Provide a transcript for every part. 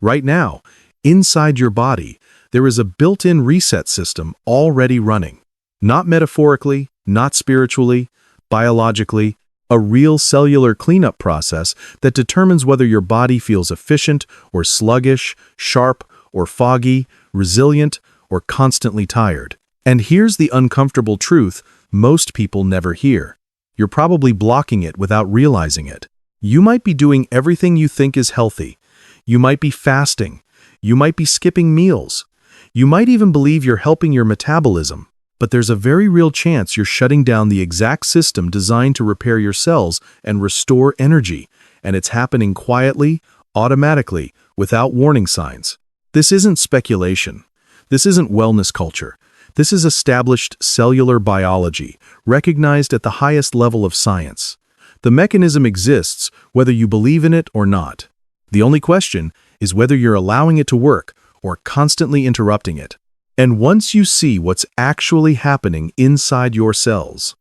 Right now, inside your body, there is a built-in reset system already running. Not metaphorically, not spiritually, biologically, a real cellular cleanup process that determines whether your body feels efficient or sluggish, sharp or foggy, resilient or constantly tired. And here's the uncomfortable truth most people never hear. You're probably blocking it without realizing it. You might be doing everything you think is healthy. You might be fasting. You might be skipping meals. You might even believe you're helping your metabolism. But there's a very real chance you're shutting down the exact system designed to repair your cells and restore energy. And it's happening quietly, automatically, without warning signs. This isn't speculation. This isn't wellness culture. This is established cellular biology, recognized at the highest level of science. The mechanism exists whether you believe in it or not. The only question is whether you're allowing it to work or constantly interrupting it. And once you see what's actually happening inside your cells,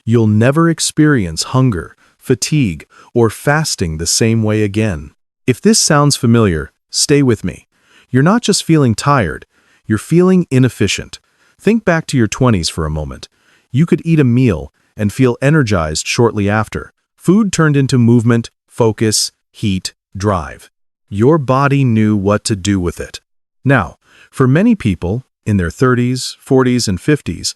you'll never experience hunger, fatigue, or fasting the same way again. If this sounds familiar, stay with me. You're not just feeling tired, you're feeling inefficient. Think back to your 20s for a moment. You could eat a meal and feel energized shortly after. Food turned into movement, focus, heat, drive. Your body knew what to do with it. Now, for many people, in their 30s, 40s, and 50s,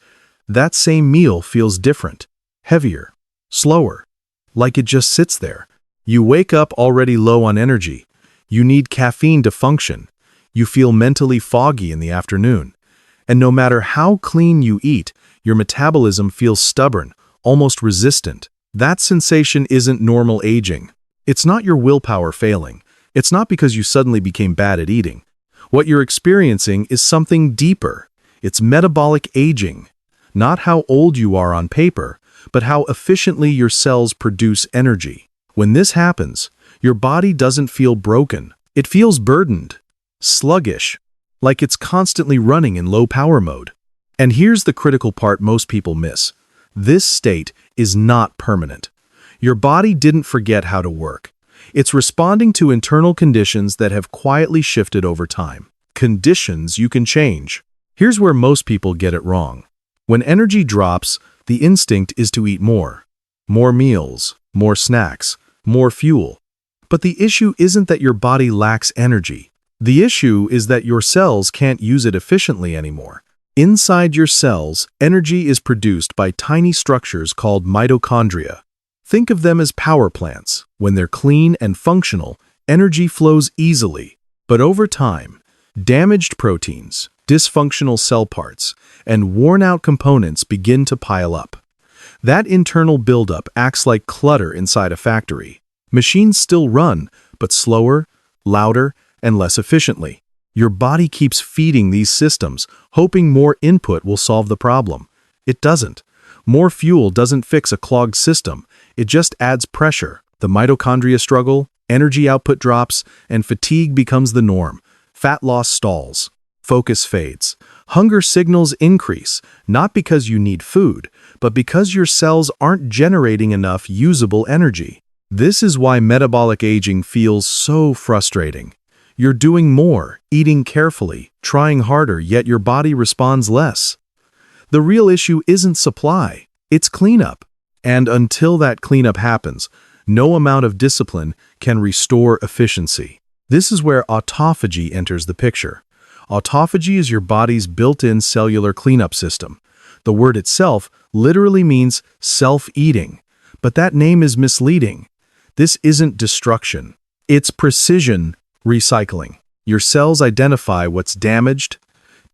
that same meal feels different, heavier, slower, like it just sits there. You wake up already low on energy. You need caffeine to function. You feel mentally foggy in the afternoon. And no matter how clean you eat, your metabolism feels stubborn, almost resistant. That sensation isn't normal aging. It's not your willpower failing. It's not because you suddenly became bad at eating. What you're experiencing is something deeper. It's metabolic aging. Not how old you are on paper, but how efficiently your cells produce energy. When this happens, your body doesn't feel broken. It feels burdened, sluggish, like it's constantly running in low power mode. And here's the critical part most people miss. This state is not permanent. Your body didn't forget how to work. It's responding to internal conditions that have quietly shifted over time. Conditions you can change. Here's where most people get it wrong. When energy drops, the instinct is to eat more. More meals, more snacks, more fuel. But the issue isn't that your body lacks energy. The issue is that your cells can't use it efficiently anymore. Inside your cells, energy is produced by tiny structures called mitochondria. Think of them as power plants. When they're clean and functional, energy flows easily. But over time, damaged proteins, dysfunctional cell parts, and worn-out components begin to pile up. That internal buildup acts like clutter inside a factory. Machines still run, but slower, louder, and less efficiently. Your body keeps feeding these systems, hoping more input will solve the problem. It doesn't. More fuel doesn't fix a clogged system. It just adds pressure. The mitochondria struggle, energy output drops, and fatigue becomes the norm. Fat loss stalls. Focus fades. Hunger signals increase, not because you need food, but because your cells aren't generating enough usable energy. This is why metabolic aging feels so frustrating. You're doing more, eating carefully, trying harder, yet your body responds less. The real issue isn't supply, it's cleanup. And until that cleanup happens, no amount of discipline can restore efficiency. This is where autophagy enters the picture. Autophagy is your body's built-in cellular cleanup system. The word itself literally means self-eating, but that name is misleading. This isn't destruction. It's precision recycling. Your cells identify what's damaged,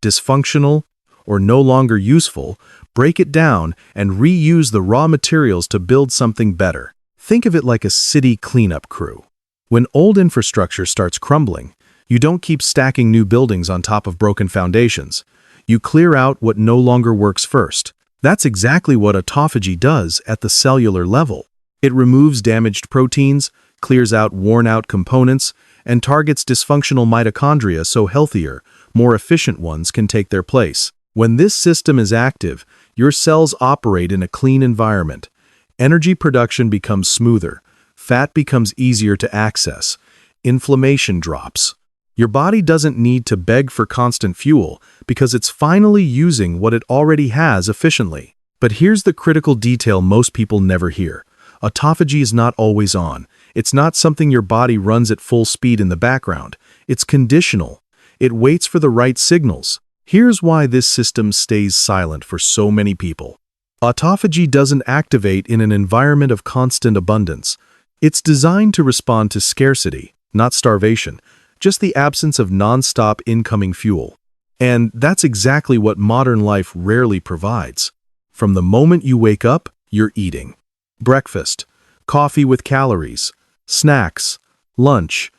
dysfunctional, or no longer useful, break it down, and reuse the raw materials to build something better. Think of it like a city cleanup crew. When old infrastructure starts crumbling, you don't keep stacking new buildings on top of broken foundations. You clear out what no longer works first. That's exactly what autophagy does at the cellular level. It removes damaged proteins, clears out worn-out components, and targets dysfunctional mitochondria so healthier, more efficient ones can take their place. When this system is active, your cells operate in a clean environment. Energy production becomes smoother, fat becomes easier to access, inflammation drops. Your body doesn't need to beg for constant fuel because it's finally using what it already has efficiently. But here's the critical detail most people never hear. Autophagy is not always on. It's not something your body runs at full speed in the background. It's conditional. It waits for the right signals. Here's why this system stays silent for so many people. Autophagy doesn't activate in an environment of constant abundance. It's designed to respond to scarcity, not starvation, just the absence of non-stop incoming fuel. And that's exactly what modern life rarely provides. From the moment you wake up, you're eating. Breakfast, coffee with calories, snacks, lunch,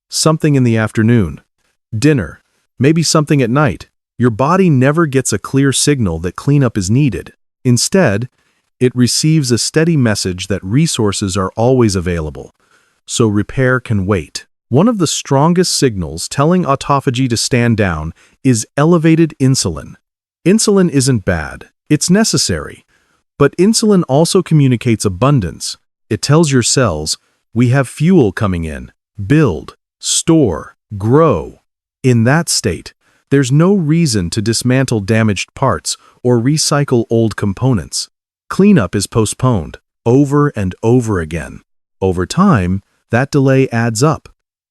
something in the afternoon, dinner, maybe something at night. Your body never gets a clear signal that cleanup is needed. Instead, it receives a steady message that resources are always available, so repair can wait. One of the strongest signals telling autophagy to stand down is elevated insulin. Insulin isn't bad, it's necessary. But insulin also communicates abundance. It tells your cells, we have fuel coming in. Build, store, grow. In that state, there's no reason to dismantle damaged parts or recycle old components. Cleanup is postponed over and over again. Over time, that delay adds up.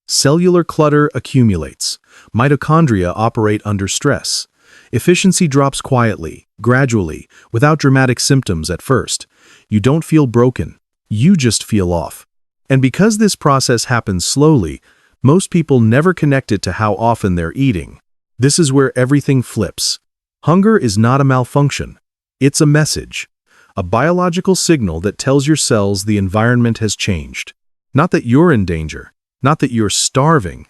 Cellular clutter accumulates. Mitochondria operate under stress. Efficiency drops quietly, gradually, without dramatic symptoms at first. You don't feel broken. You just feel off. And because this process happens slowly, most people never connect it to how often they're eating. This is where everything flips. Hunger is not a malfunction. It's a message. A biological signal that tells your cells the environment has changed. Not that you're in danger. Not that you're starving,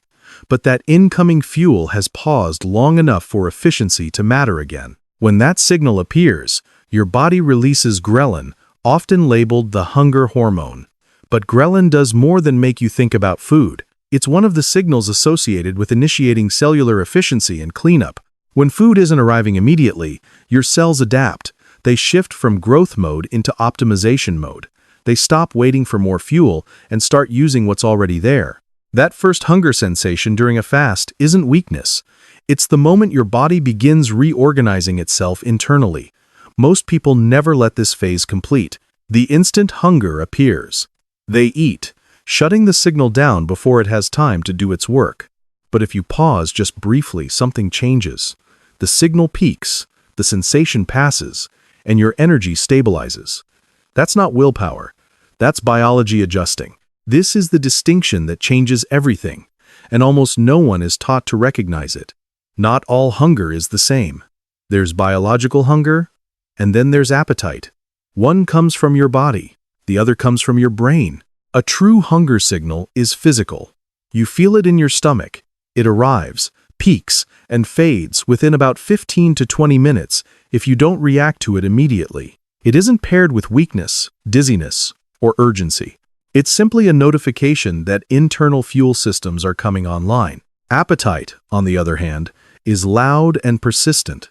but that incoming fuel has paused long enough for efficiency to matter again. When that signal appears, your body releases ghrelin, often labeled the hunger hormone. But ghrelin does more than make you think about food. It's one of the signals associated with initiating cellular efficiency and cleanup. When food isn't arriving immediately, your cells adapt. They shift from growth mode into optimization mode. They stop waiting for more fuel and start using what's already there. That first hunger sensation during a fast isn't weakness. It's the moment your body begins reorganizing itself internally. Most people never let this phase complete. The instant hunger appears. They eat, shutting the signal down before it has time to do its work. But if you pause just briefly, something changes. The signal peaks, the sensation passes, and your energy stabilizes. That's not willpower. That's biology adjusting. This is the distinction that changes everything, and almost no one is taught to recognize it. Not all hunger is the same. There's biological hunger, and then there's appetite. One comes from your body, the other comes from your brain. A true hunger signal is physical. You feel it in your stomach. It arrives, peaks, and fades within about 15 to 20 minutes if you don't react to it immediately. It isn't paired with weakness, dizziness, or urgency. It's simply a notification that internal fuel systems are coming online. Appetite, on the other hand, is loud and persistent.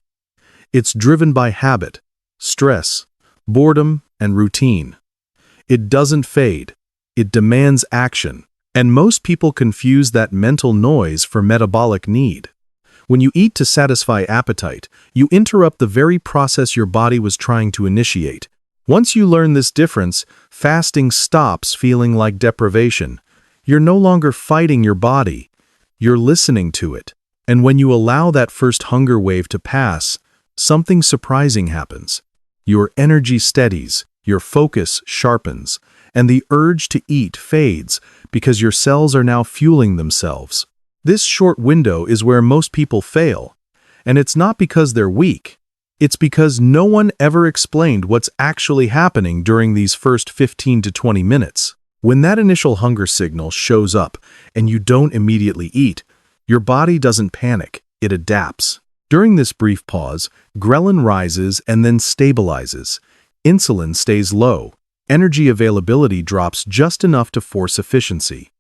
It's driven by habit, stress, boredom, and routine. It doesn't fade. It demands action. And most people confuse that mental noise for metabolic need. When you eat to satisfy appetite, you interrupt the very process your body was trying to initiate. Once you learn this difference, fasting stops feeling like deprivation. You're no longer fighting your body. You're listening to it. And when you allow that first hunger wave to pass, something surprising happens. Your energy steadies, your focus sharpens, and the urge to eat fades because your cells are now fueling themselves. This short window is where most people fail, and it's not because they're weak. It's because no one ever explained what's actually happening during these first 15 to 20 minutes. When that initial hunger signal shows up and you don't immediately eat, your body doesn't panic, it adapts. During this brief pause, ghrelin rises and then stabilizes. Insulin stays low. Energy availability drops just enough to force efficiency.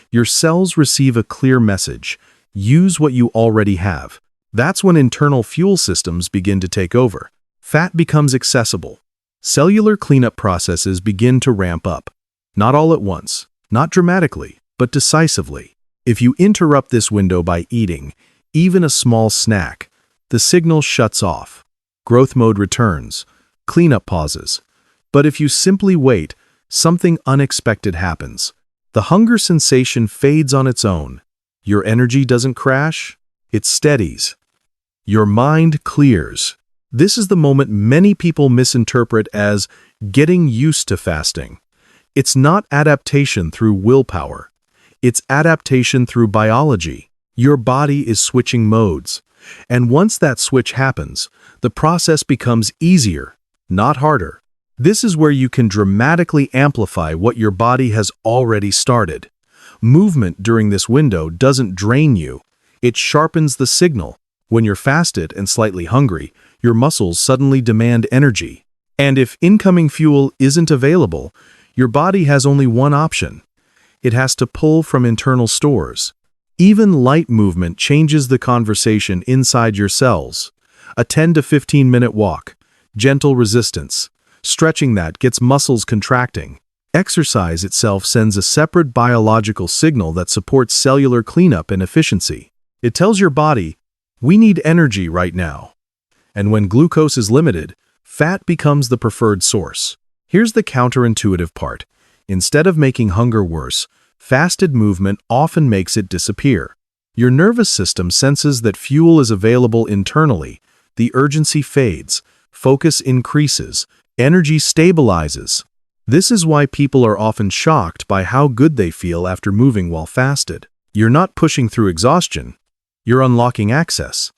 Your cells receive a clear message: use what you already have. That's when internal fuel systems begin to take over. Fat becomes accessible. Cellular cleanup processes begin to ramp up. Not all at once, not dramatically, but decisively. If you interrupt this window by eating, even a small snack, the signal shuts off. Growth mode returns. Cleanup pauses. But if you simply wait, something unexpected happens. The hunger sensation fades on its own. Your energy doesn't crash, it steadies. Your mind clears. This is the moment many people misinterpret as getting used to fasting. It's not adaptation through willpower. It's adaptation through biology. Your body is switching modes. And once that switch happens, the process becomes easier, not harder. This is where you can dramatically amplify what your body has already started. Movement during this window doesn't drain you. It sharpens the signal. When you're fasted and slightly hungry, your muscles suddenly demand energy. And if incoming fuel isn't available, your body has only one option. It has to pull from internal stores. Even light movement changes the conversation inside your cells. A 10 to 15-minute walk, gentle resistance. Stretching that gets muscles contracting. Exercise itself sends a separate biological signal that supports cellular cleanup and efficiency. It tells your body, we need energy right now. And when glucose is limited, fat becomes the preferred source. Here's the counterintuitive part. Instead of making hunger worse, fasted movement often makes it disappear. Your nervous system senses that fuel is available internally. The urgency fades, focus increases, energy stabilizes. This is why people are often shocked by how good they feel after moving while fasted. You're not pushing through exhaustion. You're unlocking access.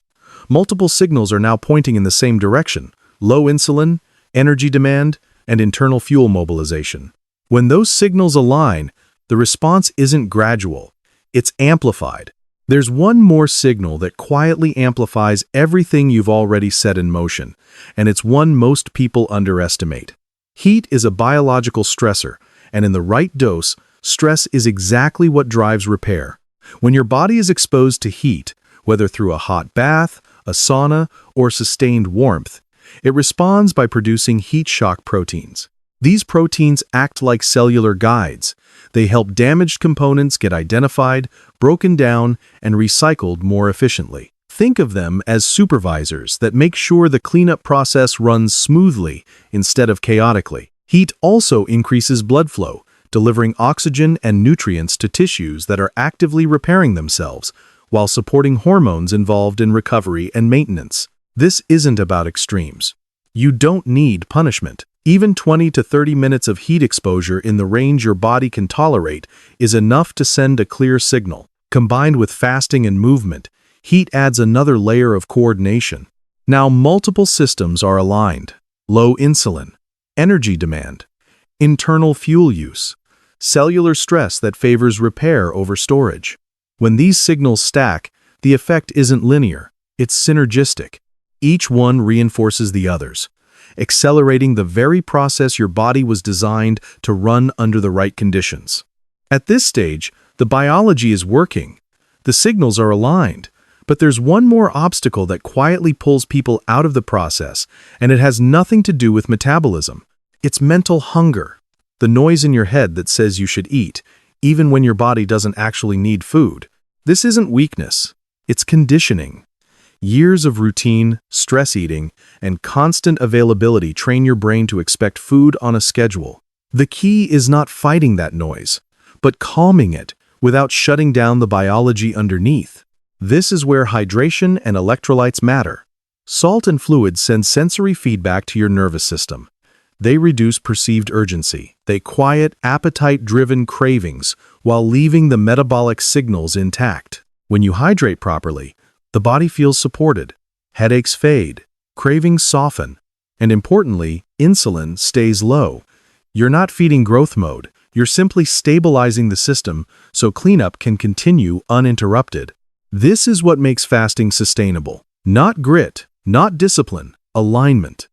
Multiple signals are now pointing in the same direction: low insulin, energy demand, and internal fuel mobilization. When those signals align, the response isn't gradual, it's amplified. There's one more signal that quietly amplifies everything you've already set in motion, and it's one most people underestimate. Heat is a biological stressor, and in the right dose, stress is exactly what drives repair. When your body is exposed to heat, whether through a hot bath, a sauna, or sustained warmth, it responds by producing heat shock proteins. These proteins act like cellular guides. They help damaged components get identified, broken down, and recycled more efficiently. Think of them as supervisors that make sure the cleanup process runs smoothly instead of chaotically. Heat also increases blood flow, delivering oxygen and nutrients to tissues that are actively repairing themselves, while supporting hormones involved in recovery and maintenance. This isn't about extremes. You don't need punishment. Even 20 to 30 minutes of heat exposure in the range your body can tolerate is enough to send a clear signal. Combined with fasting and movement, heat adds another layer of coordination. Now multiple systems are aligned: low insulin, energy demand, internal fuel use, cellular stress that favors repair over storage. When these signals stack, the effect isn't linear, it's synergistic. Each one reinforces the others, accelerating the very process your body was designed to run under the right conditions. At this stage, the biology is working. The signals are aligned. But there's one more obstacle that quietly pulls people out of the process, and it has nothing to do with metabolism. It's mental hunger. The noise in your head that says you should eat, even when your body doesn't actually need food. This isn't weakness. It's conditioning. Years of routine, stress eating, and constant availability train your brain to expect food on a schedule. The key is not fighting that noise, but calming it without shutting down the biology underneath. This is where hydration and electrolytes matter. Salt and fluids send sensory feedback to your nervous system. They reduce perceived urgency. They quiet appetite-driven cravings while leaving the metabolic signals intact. When you hydrate properly, the body feels supported. Headaches fade, cravings soften, and importantly, insulin stays low. You're not feeding growth mode. You're simply stabilizing the system so cleanup can continue uninterrupted. This is what makes fasting sustainable. Not grit, not discipline, alignment.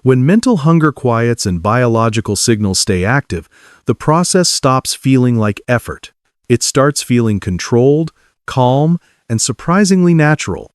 When mental hunger quiets and biological signals stay active, the process stops feeling like effort. It starts feeling controlled, calm, and surprisingly natural.